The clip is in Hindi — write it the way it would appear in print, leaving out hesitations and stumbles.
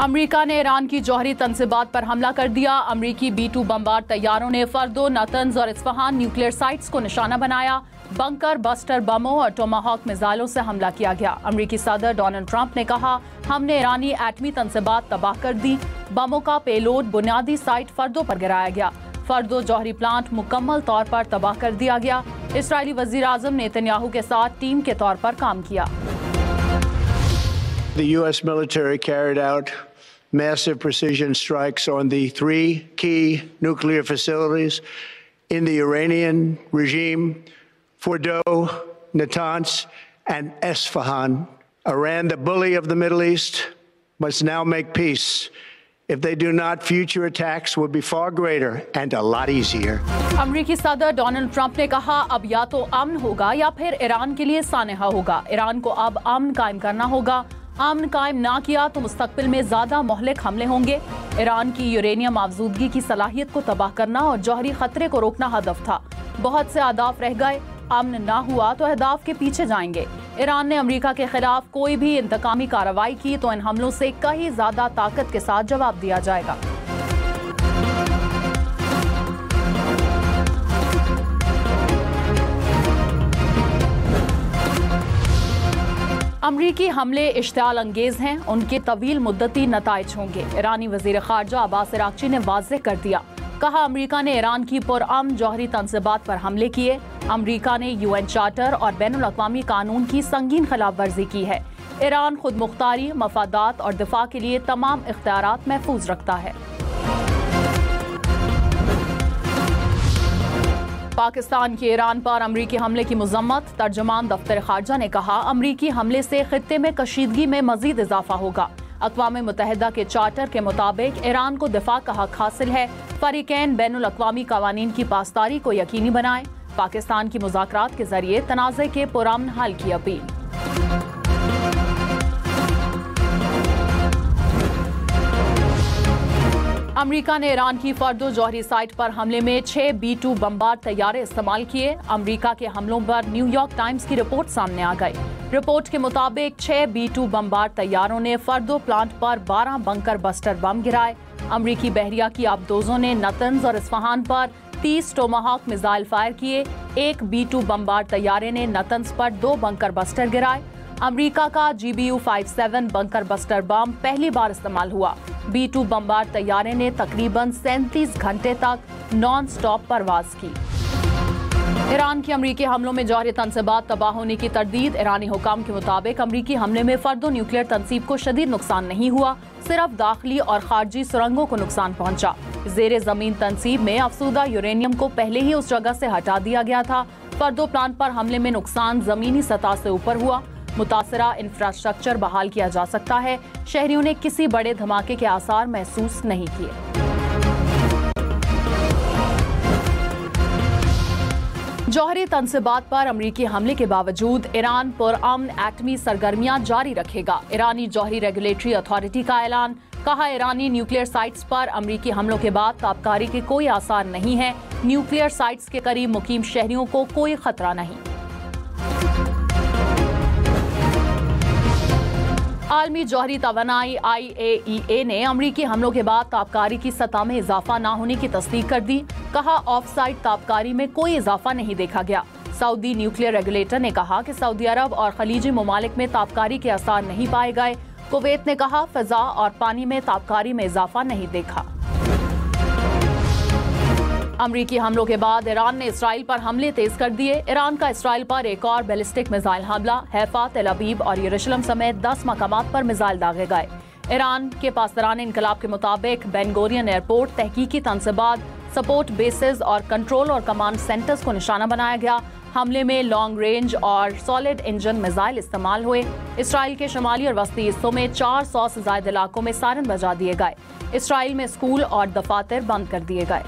अमेरिका ने ईरान की जौहरी तंसीबात पर हमला कर दिया। अमेरिकी B-2 बमबार तैयारों ने फर्दो, नतंज और इस्फहान न्यूक्लियर साइट्स को निशाना बनाया। बंकर बस्टर बमों और टोमाहॉक मिसाइलों से हमला किया गया। अमेरिकी सदर डोनाल्ड ट्रंप ने कहा, हमने ईरानी एटमी तंसीबात तबाह कर दी। बमों का पेलोड बुनियादी साइट फर्दो पर गिराया गया। फर्दो जौहरी प्लांट मुकम्मल तौर पर तबाह कर दिया गया। इस्राएली वजीर आजम नेतन्याहू के साथ टीम के तौर पर काम किया। The U.S. military carried out massive precision strikes on the 3 key nuclear facilities in the Iranian regime, Fordo, Natanz, and Esfahan. Iran, the bully of the Middle East, must now make peace. If they do not, future attacks will be far greater and a lot easier. अमेरिकी सदर डोनाल्ड ट्रंप ने कहा, अब या तो अमन होगा या फिर ईरान के लिए सानहा होगा। ईरान को अब अमन कायम करना होगा। अमन कायम ना किया तो मुस्तकबिल में ज्यादा मोहलिक हमले होंगे। ईरान की यूरेनियम अफजूदगी की सलाहियत को तबाह करना और जौहरी खतरे को रोकना हदफ था। बहुत से अहदाफ रह गए। अमन ना हुआ तो अहदाफ के पीछे जाएंगे। ईरान ने अमेरिका के खिलाफ कोई भी इंतकामी कार्रवाई की तो इन हमलों से कहीं ज्यादा ताकत के साथ जवाब दिया जाएगा। अमरीकी हमले इश्तियाल अंगेज हैं, उनके तवील मुद्दती नताइज होंगे। ईरानी वजीर खारजा अब्बास अरागची ने वाज़ेह कर दिया, कहा अमरीका ने ईरान की पुरअमन जौहरी तंसीबात पर हमले किए। अमरीका ने UN चार्टर और बैनुल अक़वामी कानून की संगीन खिलाफ वर्जी की है। ईरान खुद मुख्तारी, मफादात और दिफा के लिए तमाम इख्तियारात महफूज रखता है। पाकिस्तान के ईरान पर अमरीकी हमले की मजम्मत। तर्जुमान दफ्तर खारजा ने कहा, अमरीकी हमले से खित्ते में कशीदगी में मजीद इजाफा होगा। अक़वाम मुत्तहिदा के चार्टर के मुताबिक ईरान को दिफा का हक हासिल है। फरीकैन बैनुल अक़वामी कवानीन की पासदारी को यकीनी बनाएं। पाकिस्तान की मुज़ाकरात के जरिए तनाज़े के पुरअमन हल की अपील। अमेरिका ने ईरान की फर्दो जौहरी साइट पर हमले में 6 B-2 बमबार तैयारे इस्तेमाल किए। अमेरिका के हमलों पर न्यूयॉर्क टाइम्स की रिपोर्ट सामने आ गई। रिपोर्ट के मुताबिक 6 B-2 बमबार तैयारों ने फर्दो प्लांट पर 12 बंकर बस्टर बम गिराए। अमेरिकी बहरिया की आबदोजों ने नतंज और इस्फहान पर 30 टोमाहॉक मिसाइल फायर किए। एक B-2 बमबार तैयारे ने नतंज पर 2 बंकर बस्टर गिराए। अमेरिका का GBU-57 बंकर बस्टर बम पहली बार इस्तेमाल हुआ। B-2 बमबार तैयारे ने तकरीबन 37 घंटे तक नॉन स्टॉप परवाज की। ईरान के अमरीकी हमलों में जौहरी तंसीबात तबाह होने की तरदीद। ईरानी हुकाम के मुताबिक अमरीकी हमले में फर्दो न्यूक्लियर तंसीब को शदीद नुकसान नहीं हुआ, सिर्फ दाखिली और खारजी सुरंगों को नुकसान पहुंचा। जेर जमीन तंसीब में अफसूदा यूरेनियम को पहले ही उस जगह से हटा दिया गया था। फर्दो प्लांट पर हमले में नुकसान जमीनी सतह से ऊपर हुआ। मुतासरा इंफ्रास्ट्रक्चर बहाल किया जा सकता है। शहरियों ने किसी बड़े धमाके के आसार महसूस नहीं किए। जौहरी तंसीबात पर अमरीकी हमले के बावजूद ईरान पुरअमन एटमी सरगर्मियां जारी रखेगा। ईरानी जौहरी रेगुलेटरी अथॉरिटी का ऐलान। कहा, ईरानी न्यूक्लियर साइट्स पर अमरीकी हमलों के बाद ताबकारी के कोई आसार नहीं है। न्यूक्लियर साइट्स के करीब मुकीम शहरियों को कोई खतरा नहीं। आलमी जौहरी तवानाई IAEA ने अमरीकी हमलों के बाद ताबकारी की सतह में इजाफा न होने की तस्दीक कर दी। कहा, ऑफ साइट ताबकारी में कोई इजाफा नहीं देखा गया। सऊदी न्यूक्लियर रेगुलेटर ने कहा कि सऊदी अरब और खलीजी ममालिक में ताबकारी के आसार नहीं पाए गए। कुवैत ने कहा, फिजा और पानी में ताबकारी में इजाफा नहीं देखा। अमरीकी हमलों के बाद ईरान ने इसराइल पर हमले तेज कर दिए। ईरान का इसराइल पर एक और बैलिस्टिक मिसाइल हमला। हैफा, तेल अवीव और यरूशलेम समेत 10 मकामात पर मिसाइल दागे गए। ईरान के पासदारान इनकलाब के मुताबिक बेन गोरियन एयरपोर्ट, तहकीकी तंसीबात, सपोर्ट बेसिस और कंट्रोल और कमांड सेंटर्स को निशाना बनाया गया। हमले में लॉन्ग रेंज और सॉलिड इंजन मिसाइल इस्तेमाल हुए। इसराइल के शुमाली और वस्ती हिस्सों में 400 से ज्यादा इलाकों में सायरन बजा दिए गए। इसराइल में स्कूल और दफातर बंद कर दिए गए।